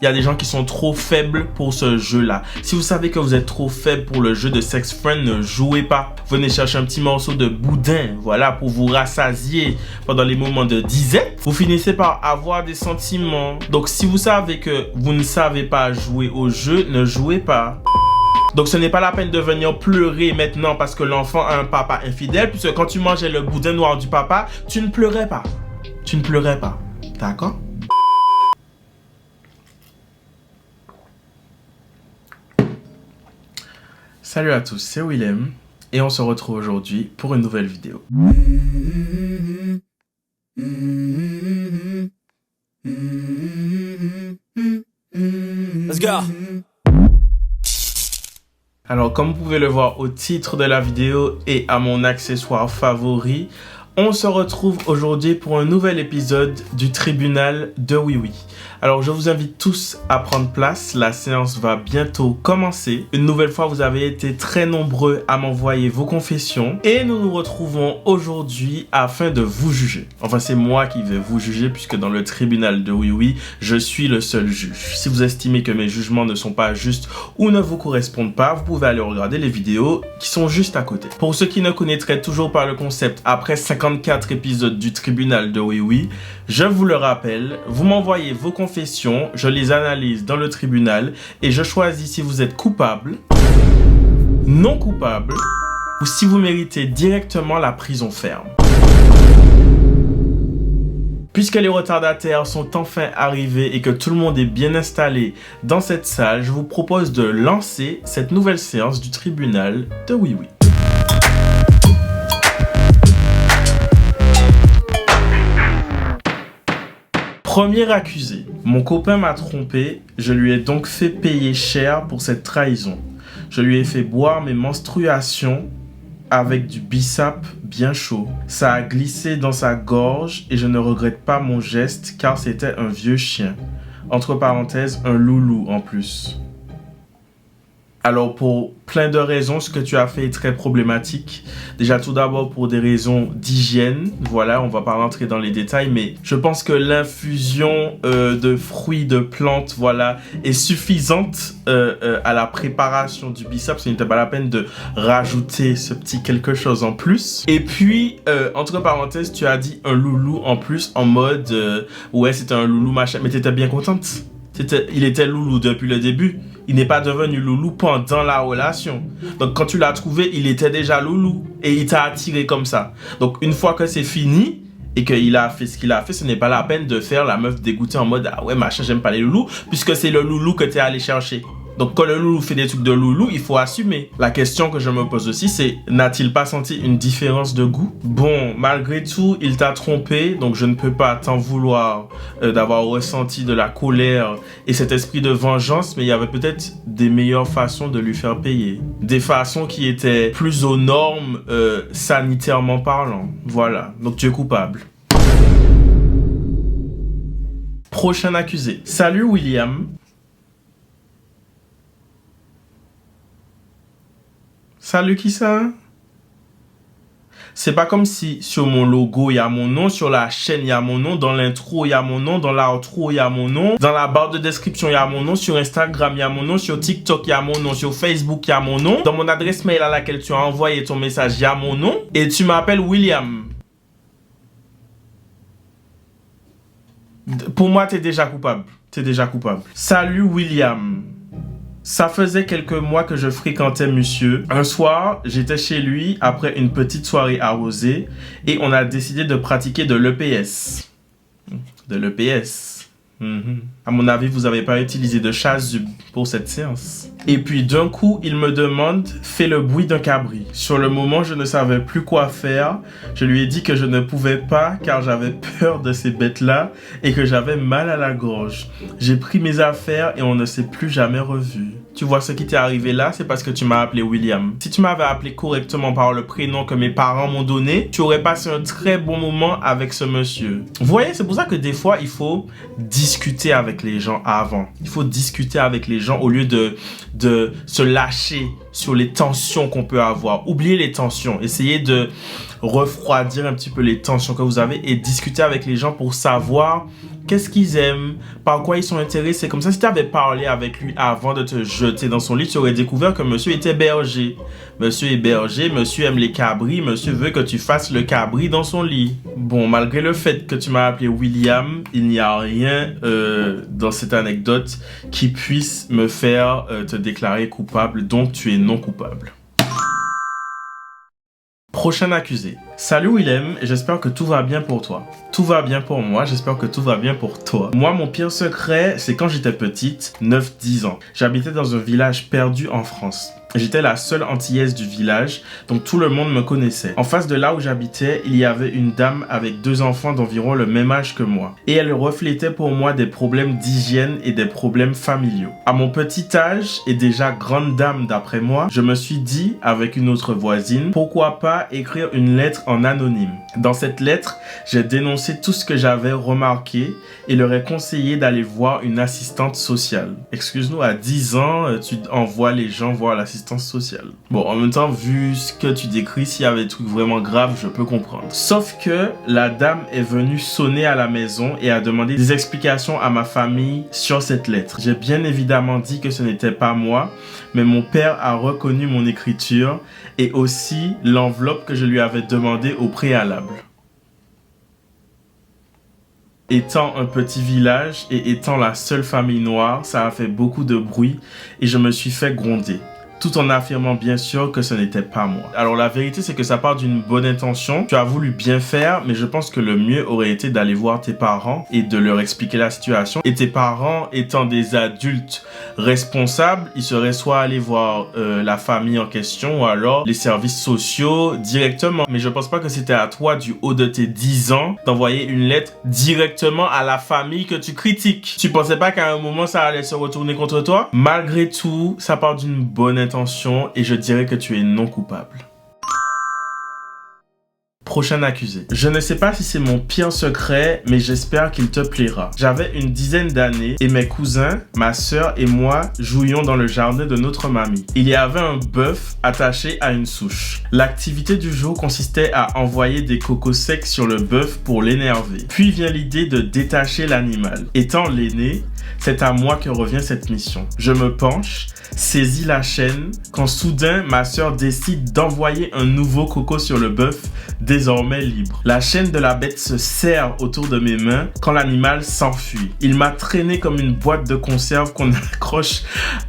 Il y a des gens qui sont trop faibles pour ce jeu-là. Si vous savez que vous êtes trop faible pour le jeu de Sex Friend, ne jouez pas. Venez chercher un petit morceau de boudin, voilà, pour vous rassasier pendant les moments de disette. Vous finissez par avoir des sentiments. Donc, si vous savez que vous ne savez pas jouer au jeu, ne jouez pas. Donc, ce n'est pas la peine de venir pleurer maintenant parce que l'enfant a un papa infidèle, puisque quand tu mangeais le boudin noir du papa, tu ne pleurais pas. Tu ne pleurais pas. D'accord? Salut à tous, c'est Willem et on se retrouve aujourd'hui pour une nouvelle vidéo. Let's go. Alors, comme vous pouvez le voir au titre de la vidéo et à mon accessoire favori, on se retrouve aujourd'hui pour un nouvel épisode du tribunal de Oui Oui. Alors, je vous invite tous à prendre place. La séance va bientôt commencer. Une nouvelle fois, vous avez été très nombreux à m'envoyer vos confessions. Et nous nous retrouvons aujourd'hui afin de vous juger. Enfin, c'est moi qui vais vous juger puisque dans le tribunal de Oui Oui, je suis le seul juge. Si vous estimez que mes jugements ne sont pas justes ou ne vous correspondent pas, vous pouvez aller regarder les vidéos qui sont juste à côté. Pour ceux qui ne connaîtraient toujours pas le concept, après 54 épisodes du tribunal de Oui Oui, je vous le rappelle, vous m'envoyez vos confessions, je les analyse dans le tribunal et je choisis si vous êtes coupable, non coupable ou si vous méritez directement la prison ferme. Puisque les retardataires sont enfin arrivés et que tout le monde est bien installé dans cette salle, je vous propose de lancer cette nouvelle séance du tribunal de Oui Oui. Premier accusé. Mon copain m'a trompé, je lui ai donc fait payer cher pour cette trahison. Je lui ai fait boire mes menstruations avec du bissap bien chaud. Ça a glissé dans sa gorge et je ne regrette pas mon geste car c'était un vieux chien. Entre parenthèses, un loulou en plus. Alors, pour plein de raisons, ce que tu as fait est très problématique. Déjà, tout d'abord, pour des raisons d'hygiène. Voilà, on va pas rentrer dans les détails, mais je pense que l'infusion de fruits, de plantes, voilà, est suffisante à la préparation du bissap. Ce n'était pas la peine de rajouter ce petit quelque chose en plus. Et puis, entre parenthèses, tu as dit un loulou en plus, en mode, ouais, c'était un loulou machin, mais t'étais bien contente. Il était loulou depuis le début. Il n'est pas devenu loulou pendant la relation. Donc, quand tu l'as trouvé, il était déjà loulou. Et il t'a attiré comme ça. Donc, une fois que c'est fini et qu'il a fait ce qu'il a fait, ce n'est pas la peine de faire la meuf dégoûtée en mode « Ah ouais, machin, j'aime pas les loulous. » Puisque c'est le loulou que t'es allé chercher. Donc, quand le loulou fait des trucs de loulou, il faut assumer. La question que je me pose aussi, c'est n'a-t-il pas senti une différence de goût? Bon, malgré tout, il t'a trompé, donc je ne peux pas t'en vouloir d'avoir ressenti de la colère et cet esprit de vengeance, mais il y avait peut-être des meilleures façons de lui faire payer. Des façons qui étaient plus aux normes sanitairement parlant. Voilà, donc tu es coupable. Prochain accusé. Salut William. Salut qui ça? C'est pas comme si sur mon logo il y a mon nom, sur la chaîne il y a mon nom, dans l'intro il y a mon nom, dans l'outro il y a mon nom, dans la barre de description il y a mon nom, sur Instagram il y a mon nom, sur TikTok il y a mon nom, sur Facebook il y a mon nom, dans mon adresse mail à laquelle tu as envoyé ton message il y a mon nom et tu m'appelles William. Pour moi t'es déjà coupable. T'es déjà coupable. Salut William. Ça faisait quelques mois que je fréquentais monsieur. Un soir, j'étais chez lui après une petite soirée arrosée et on a décidé de pratiquer de l'EPS. De l'EPS. À mon avis, vous n'avez pas utilisé de chasuble pour cette séance. Et puis d'un coup, il me demande « Fais le bruit d'un cabri ». Sur le moment, je ne savais plus quoi faire. Je lui ai dit que je ne pouvais pas car j'avais peur de ces bêtes-là et que j'avais mal à la gorge. J'ai pris mes affaires et on ne s'est plus jamais revu. Tu vois, ce qui t'est arrivé là, c'est parce que tu m'as appelé William. Si tu m'avais appelé correctement par le prénom que mes parents m'ont donné, tu aurais passé un très bon moment avec ce monsieur. Vous voyez, c'est pour ça que des fois, il faut discuter avec les gens avant. Il faut discuter avec les gens au lieu de se lâcher sur les tensions qu'on peut avoir. Oubliez les tensions. Essayez de refroidir un petit peu les tensions que vous avez et discuter avec les gens pour savoir qu'est-ce qu'ils aiment, par quoi ils sont intéressés. Comme ça, si tu avais parlé avec lui avant de te jeter dans son lit, tu aurais découvert que monsieur était berger. Monsieur est berger, monsieur aime les cabris, monsieur veut que tu fasses le cabri dans son lit. Bon, malgré le fait que tu m'as appelé William, il n'y a rien dans cette anecdote qui puisse me faire te déclarer coupable, donc tu es non coupable. Prochain accusé. Salut Willem, j'espère que tout va bien pour toi. Tout va bien pour moi, j'espère que tout va bien pour toi. Moi, mon pire secret, c'est quand j'étais petite, 9-10 ans. J'habitais dans un village perdu en France. J'étais la seule antillaise du village, donc tout le monde me connaissait. En face de là où j'habitais, il y avait une dame avec 2 enfants d'environ le même âge que moi. Et elle reflétait pour moi des problèmes d'hygiène et des problèmes familiaux. À mon petit âge, et déjà grande dame d'après moi, je me suis dit, avec une autre voisine, pourquoi pas écrire une lettre en anonyme. Dans cette lettre, j'ai dénoncé tout ce que j'avais remarqué et leur ai conseillé d'aller voir une assistante sociale. Excuse-nous, à 10 ans, tu envoies les gens voir l'assistante sociale. Bon, en même temps, vu ce que tu décris, s'il y avait des trucs vraiment graves, je peux comprendre. Sauf que la dame est venue sonner à la maison et a demandé des explications à ma famille sur cette lettre. J'ai bien évidemment dit que ce n'était pas moi, mais mon père a reconnu mon écriture et aussi l'enveloppe que je lui avais demandée au préalable. Étant un petit village et étant la seule famille noire, ça a fait beaucoup de bruit et je me suis fait gronder. Tout en affirmant bien sûr que ce n'était pas moi. Alors la vérité, c'est que ça part d'une bonne intention. Tu as voulu bien faire, mais je pense que le mieux aurait été d'aller voir tes parents et de leur expliquer la situation. Et tes parents étant des adultes responsables, ils seraient soit allés voir la famille en question ou alors les services sociaux directement. Mais je pense pas que c'était à toi, du haut de tes 10 ans, d'envoyer une lettre directement à la famille que tu critiques. Tu pensais pas qu'à un moment ça allait se retourner contre toi? Malgré tout, ça part d'une bonne intention et je dirais que tu es non coupable. Prochain accusé. Je ne sais pas si c'est mon pire secret, mais j'espère qu'il te plaira. J'avais une dizaine d'années et mes cousins, ma sœur et moi jouions dans le jardin de notre mamie. Il y avait un bœuf attaché à une souche. L'activité du jour consistait à envoyer des cocos secs sur le bœuf pour l'énerver. Puis vient l'idée de détacher l'animal. Étant l'aîné, c'est à moi que revient cette mission. Je me penche, saisis la chaîne, quand soudain ma sœur décide d'envoyer un nouveau coco sur le bœuf, désormais libre. La chaîne de la bête se serre autour de mes mains quand l'animal s'enfuit. Il m'a traîné comme une boîte de conserve qu'on accroche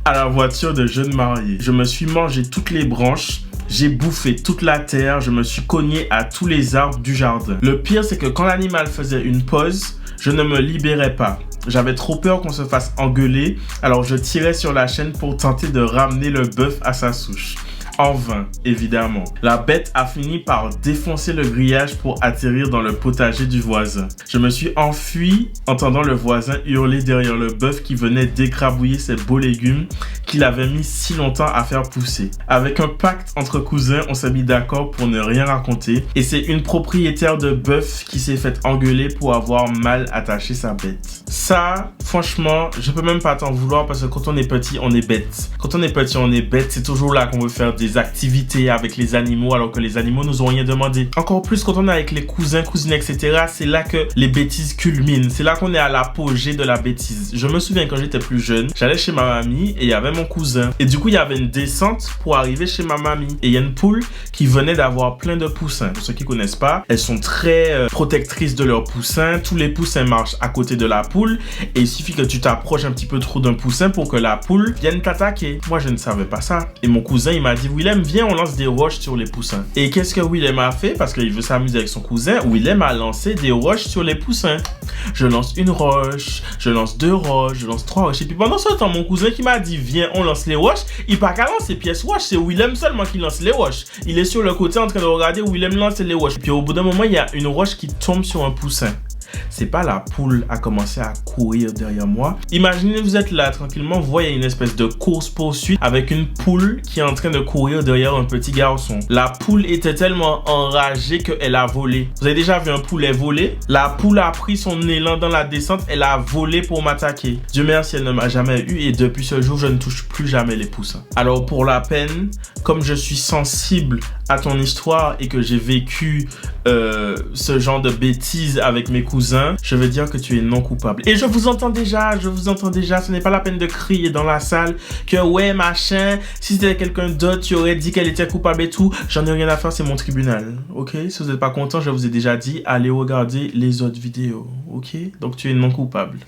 à la voiture de jeunes mariés. Je me suis mangé toutes les branches. J'ai bouffé toute la terre, je me suis cogné à tous les arbres du jardin. Le pire, c'est que quand l'animal faisait une pause, je ne me libérais pas. J'avais trop peur qu'on se fasse engueuler, alors je tirais sur la chaîne pour tenter de ramener le bœuf à sa souche. En vain, évidemment. La bête a fini par défoncer le grillage pour atterrir dans le potager du voisin. Je me suis enfui, entendant le voisin hurler derrière le bœuf qui venait d'écrabouiller ses beaux légumes qu'il avait mis si longtemps à faire pousser. Avec un pacte entre cousins, on s'est mis d'accord pour ne rien raconter et c'est une propriétaire de bœuf qui s'est fait engueuler pour avoir mal attaché sa bête. Ça, franchement, je peux même pas t'en vouloir parce que quand on est petit, on est bête. Quand on est petit, on est bête. C'est toujours là qu'on veut faire des activités avec les animaux alors que les animaux nous ont rien demandé. Encore plus quand on est avec les cousins, cousines, etc. C'est là que les bêtises culminent. C'est là qu'on est à l'apogée de la bêtise. Je me souviens quand j'étais plus jeune, j'allais chez ma mamie et il y avait mon cousin. Et du coup, il y avait une descente pour arriver chez ma mamie. Et il y a une poule qui venait d'avoir plein de poussins. Pour ceux qui connaissent pas, elles sont très protectrices de leurs poussins. Tous les poussins marchent à côté de la poule et il suffit que tu t'approches un petit peu trop d'un poussin pour que la poule vienne t'attaquer. Moi, je ne savais pas ça. Et mon cousin, il m'a dit, Willem, viens, on lance des roches sur les poussins. Et qu'est-ce que Willem a fait? Parce qu'il veut s'amuser avec son cousin. Willem a lancé des roches sur les poussins. Je lance une roche, je lance 2 roches, je lance 3 roches. Et puis pendant ce temps, mon cousin qui m'a dit, viens, on lance les roches, il part qu'à lancer pièces roches. C'est Willem seulement qui lance les roches. Il est sur le côté en train de regarder Willem lancer les roches. Puis au bout d'un moment, il y a une roche qui tombe sur un poussin. c'est pas la poule a commencé à courir derrière moi. Imaginez, vous êtes là tranquillement, vous voyez une espèce de course-poursuite avec une poule qui est en train de courir derrière un petit garçon. La poule était tellement enragée qu'elle a volé. Vous avez déjà vu un poulet voler? La poule a pris son élan dans la descente, elle a volé pour m'attaquer. Dieu merci, elle ne m'a jamais eu et depuis ce jour, je ne touche plus jamais les poussins. Alors pour la peine, comme je suis sensible à ton histoire et que j'ai vécu ce genre de bêtises avec mes cousins, je veux dire que tu es non coupable. Et je vous entends déjà, ce n'est pas la peine de crier dans la salle que ouais machin, si c'était quelqu'un d'autre, tu aurais dit qu'elle était coupable et tout. J'en ai rien à faire, c'est mon tribunal, ok? Si vous n'êtes pas content, je vous ai déjà dit, allez regarder les autres vidéos, ok? Donc tu es non coupable.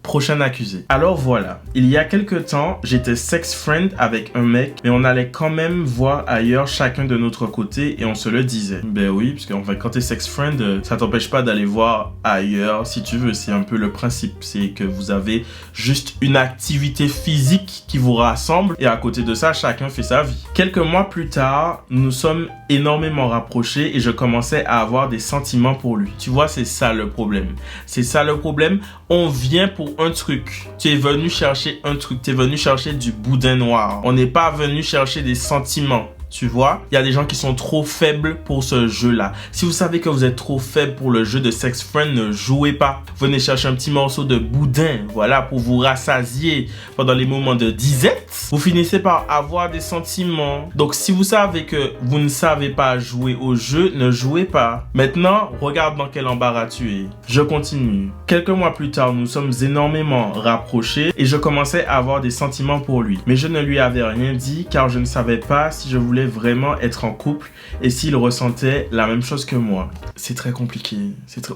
Prochain accusé. Alors voilà, il y a quelques temps, j'étais sex friend avec un mec, mais on allait quand même voir ailleurs chacun de notre côté et on se le disait. Ben oui, parce qu'en fait, quand t'es sex friend, ça t'empêche pas d'aller voir ailleurs si tu veux. C'est un peu le principe, c'est que vous avez juste une activité physique qui vous rassemble et à côté de ça, chacun fait sa vie. Quelques mois plus tard, nous sommes énormément rapprochés et je commençais à avoir des sentiments pour lui. Tu vois, c'est ça le problème. C'est ça le problème. On vient pour un truc. Tu es venu chercher un truc. Tu es venu chercher du boudin noir. On n'est pas venu chercher des sentiments. Tu vois, il y a des gens qui sont trop faibles pour ce jeu-là. Si vous savez que vous êtes trop faible pour le jeu de Sex Friend, ne jouez pas. Venez chercher un petit morceau de boudin, voilà, pour vous rassasier pendant les moments de disette. Vous finissez par avoir des sentiments. Donc, si vous savez que vous ne savez pas jouer au jeu, ne jouez pas. Maintenant, regarde dans quel embarras tu es. Je continue. Quelques mois plus tard, nous sommes énormément rapprochés et je commençais à avoir des sentiments pour lui. Mais je ne lui avais rien dit car je ne savais pas si je voulais vraiment être en couple et s'il ressentait la même chose que moi. C'est très compliqué.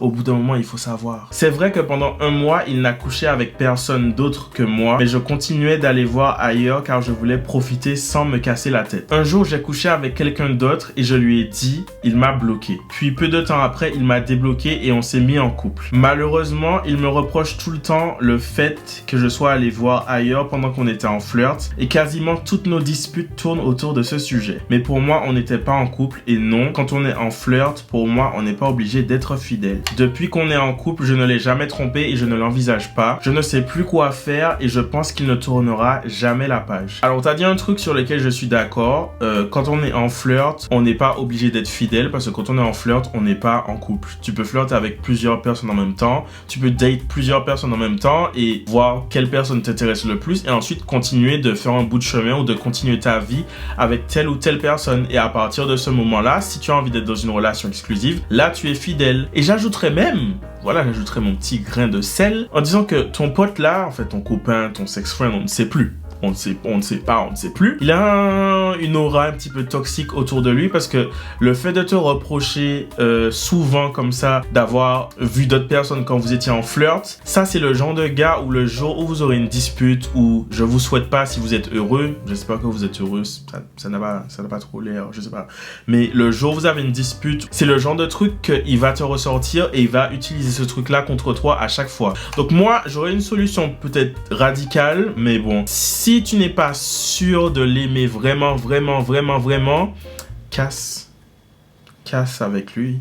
Au bout d'un moment, il faut savoir. C'est vrai que pendant un mois, il n'a couché avec personne d'autre que moi, mais je continuais d'aller voir ailleurs car je voulais profiter sans me casser la tête. Un jour, j'ai couché avec quelqu'un d'autre et je lui ai dit, il m'a bloqué. Puis peu de temps après, il m'a débloqué et on s'est mis en couple. Malheureusement, il me reproche tout le temps le fait que je sois allé voir ailleurs pendant qu'on était en flirt et quasiment toutes nos disputes tournent autour de ce sujet. Mais pour moi, on n'était pas en couple et non, quand on est en flirt, pour moi, on n'est pas obligé d'être fidèle. Depuis qu'on est en couple, je ne l'ai jamais trompé et je ne l'envisage pas. Je ne sais plus quoi faire et je pense qu'il ne tournera jamais la page. Alors, t'as dit un truc sur lequel je suis d'accord. Quand on est en flirt, on n'est pas obligé d'être fidèle parce que quand on est en flirt, on n'est pas en couple. Tu peux flirter avec plusieurs personnes en même temps. Tu peux date plusieurs personnes en même temps et voir quelle personne t'intéresse le plus et ensuite continuer de faire un bout de chemin ou de continuer ta vie avec telle ou telle personne. Et à partir de ce moment-là, si tu as envie d'être dans une relation exclusive, là, tu es fidèle. Et j'ajouterais même, voilà, j'ajouterais mon petit grain de sel en disant que ton pote là, en fait, ton copain, ton sex friend, on ne sait plus. On ne sait plus. Il a une aura un petit peu toxique autour de lui parce que le fait de te reprocher souvent comme ça d'avoir vu d'autres personnes quand vous étiez en flirt, ça c'est le genre de gars où le jour où vous aurez une dispute ou je vous souhaite pas si vous êtes heureux, j'espère que vous êtes heureux, ça n'a pas trop l'air, je sais pas. Mais le jour où vous avez une dispute, c'est le genre de truc qu'il va te ressortir et il va utiliser ce truc là contre toi à chaque fois. Donc moi j'aurais une solution peut-être radicale, mais bon, si tu n'es pas sûr de l'aimer vraiment, casse avec lui.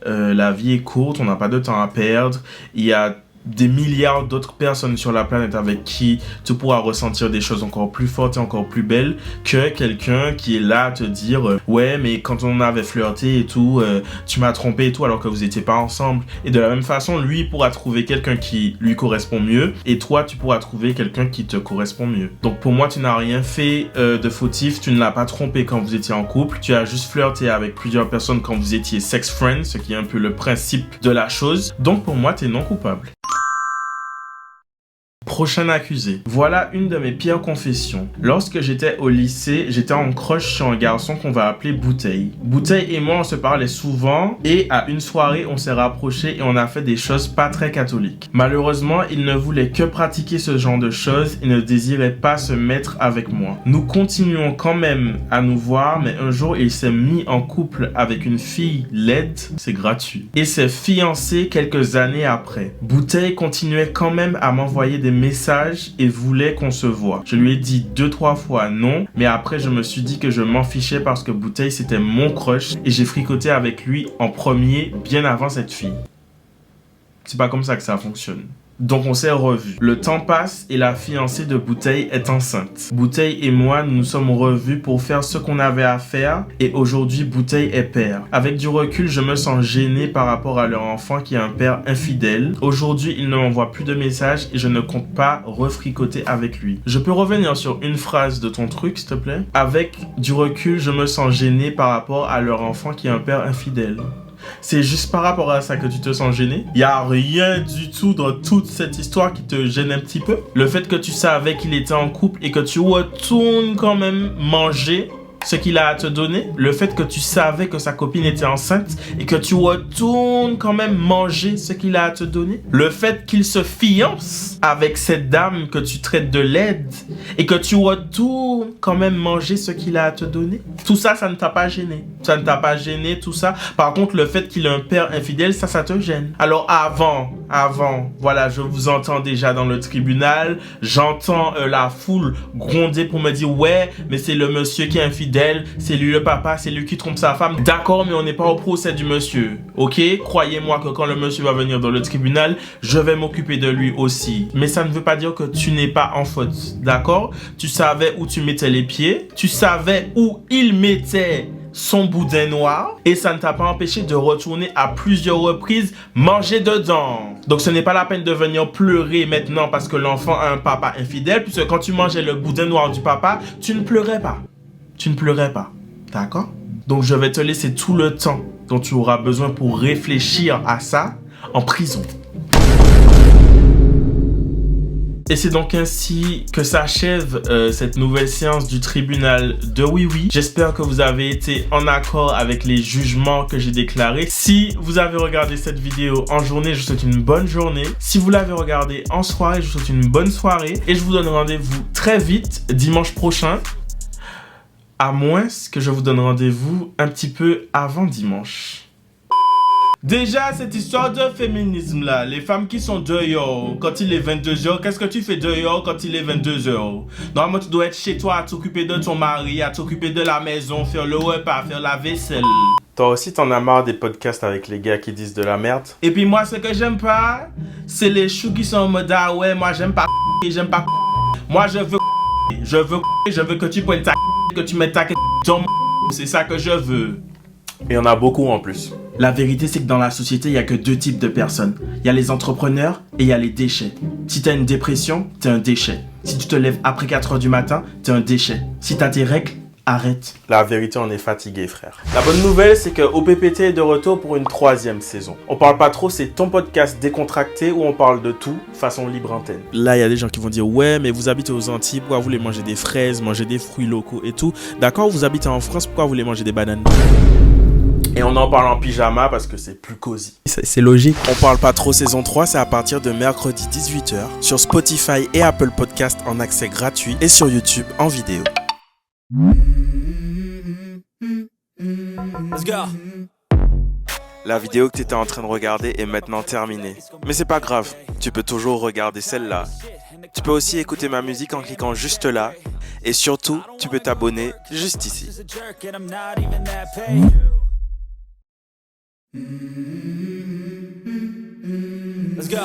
La vie est courte, on n'a pas de temps à perdre. Il y a des milliards d'autres personnes sur la planète avec qui tu pourras ressentir des choses encore plus fortes et encore plus belles que quelqu'un qui est là à te dire ouais mais quand on avait flirté et tout tu m'as trompé et tout alors que vous étiez pas ensemble. Et de la même façon, lui pourra trouver quelqu'un qui lui correspond mieux et toi tu pourras trouver quelqu'un qui te correspond mieux. Donc pour moi, tu n'as rien fait de fautif, tu ne l'as pas trompé quand vous étiez en couple, tu as juste flirté avec plusieurs personnes quand vous étiez sex friends, ce qui est un peu le principe de la chose. Donc pour moi, tu es non coupable. Prochain accusé. Voilà une de mes pires confessions. Lorsque j'étais au lycée, j'étais en crush sur un garçon qu'on va appeler Bouteille. Bouteille et moi, on se parlait souvent et à une soirée, on s'est rapprochés et on a fait des choses pas très catholiques. Malheureusement, il ne voulait que pratiquer ce genre de choses et ne désirait pas se mettre avec moi. Nous continuons quand même à nous voir, mais un jour, il s'est mis en couple avec une fille laide, c'est gratuit, et s'est fiancé quelques années après. Bouteille continuait quand même à m'envoyer des messages message et voulait qu'on se voie. Je lui ai dit 2-3 fois non, mais après je me suis dit que je m'en fichais parce que Bouteille c'était mon crush et j'ai fricoté avec lui en premier bien avant cette fille. C'est pas comme ça que ça fonctionne. Donc on s'est revus. Le temps passe et la fiancée de Bouteille est enceinte. Bouteille et moi, nous nous sommes revus pour faire ce qu'on avait à faire et aujourd'hui Bouteille est père. Avec du recul, je me sens gêné par rapport à leur enfant qui est un père infidèle. Aujourd'hui, il ne m'envoie plus de messages et je ne compte pas refricoter avec lui. Je peux revenir sur une phrase de ton truc, s'il te plaît? Avec du recul, je me sens gêné par rapport à leur enfant qui est un père infidèle. C'est juste par rapport à ça que tu te sens gêné? Il n'y a rien du tout dans toute cette histoire qui te gêne un petit peu? Le fait que tu savais qu'il était en couple et que tu retournes quand même manger ce qu'il a à te donner, le fait que tu savais que sa copine était enceinte et que tu retournes quand même manger ce qu'il a à te donner, le fait qu'il se fiance avec cette dame que tu traites de laide et que tu retournes quand même manger ce qu'il a à te donner, tout ça, ça ne t'a pas gêné. Ça ne t'a pas gêné, tout ça. Par contre, le fait qu'il ait un père infidèle, ça te gêne. Alors avant, voilà, je vous entends déjà dans le tribunal, j'entends la foule gronder pour me dire ouais, mais c'est le monsieur qui est infidèle, c'est lui le papa, c'est lui qui trompe sa femme. D'accord, mais on n'est pas au procès du monsieur, ok? Croyez-moi que quand le monsieur va venir dans le tribunal, je vais m'occuper de lui aussi. Mais ça ne veut pas dire que tu n'es pas en faute, d'accord? Tu savais où tu mettais les pieds, tu savais où il mettait son boudin noir et ça ne t'a pas empêché de retourner à plusieurs reprises manger dedans. Donc ce n'est pas la peine de venir pleurer maintenant parce que l'enfant a un papa infidèle, puisque quand tu mangeais le boudin noir du papa, tu ne pleurais pas. Tu ne pleurais pas, d'accord? Donc je vais te laisser tout le temps dont tu auras besoin pour réfléchir à ça en prison. Et c'est donc ainsi que s'achève cette nouvelle séance du tribunal de Oui Oui. J'espère que vous avez été en accord avec les jugements que j'ai déclarés. Si vous avez regardé cette vidéo en journée, je vous souhaite une bonne journée. Si vous l'avez regardée en soirée, je vous souhaite une bonne soirée. Et je vous donne rendez-vous très vite, dimanche prochain. À moins que je vous donne rendez-vous un petit peu avant dimanche. Déjà, cette histoire de féminisme là, les femmes qui sont dehors quand il est 22h, qu'est-ce que tu fais dehors quand il est 22h? Normalement, tu dois être chez toi à t'occuper de ton mari, à t'occuper de la maison, faire le repas, faire la vaisselle. Toi aussi, t'en as marre des podcasts avec les gars qui disent de la merde. Et puis moi, ce que j'aime pas, c'est les choux qui sont en mode ah ouais, moi j'aime pas et j'aime pas. Moi, je veux que tu prennes ta que tu mettes ta dans c'est ça que je veux. Et il y en a beaucoup en plus. La vérité, c'est que dans la société, il n'y a que deux types de personnes. Il y a les entrepreneurs et il y a les déchets. Si tu as une dépression, tu es un déchet. Si tu te lèves après 4h du matin, tu es un déchet. Si tu as tes règles, arrête. La vérité, on est fatigué, frère. La bonne nouvelle, c'est que OPPT est de retour pour une 3e saison. On parle pas trop, c'est ton podcast décontracté où on parle de tout, façon libre antenne. Là, il y a des gens qui vont dire, ouais, mais vous habitez aux Antilles, pourquoi vous voulez manger des fraises, manger des fruits locaux et tout? D'accord, vous habitez en France, pourquoi vous voulez manger des bananes? Et on en parle en pyjama parce que c'est plus cosy. C'est logique. On parle pas trop saison 3, c'est à partir de mercredi 18h sur Spotify et Apple Podcast en accès gratuit et sur YouTube en vidéo. Let's go. La vidéo que tu étais en train de regarder est maintenant terminée. Mais c'est pas grave, tu peux toujours regarder celle-là. Tu peux aussi écouter ma musique en cliquant juste là. Et surtout, tu peux t'abonner juste ici. Let's go.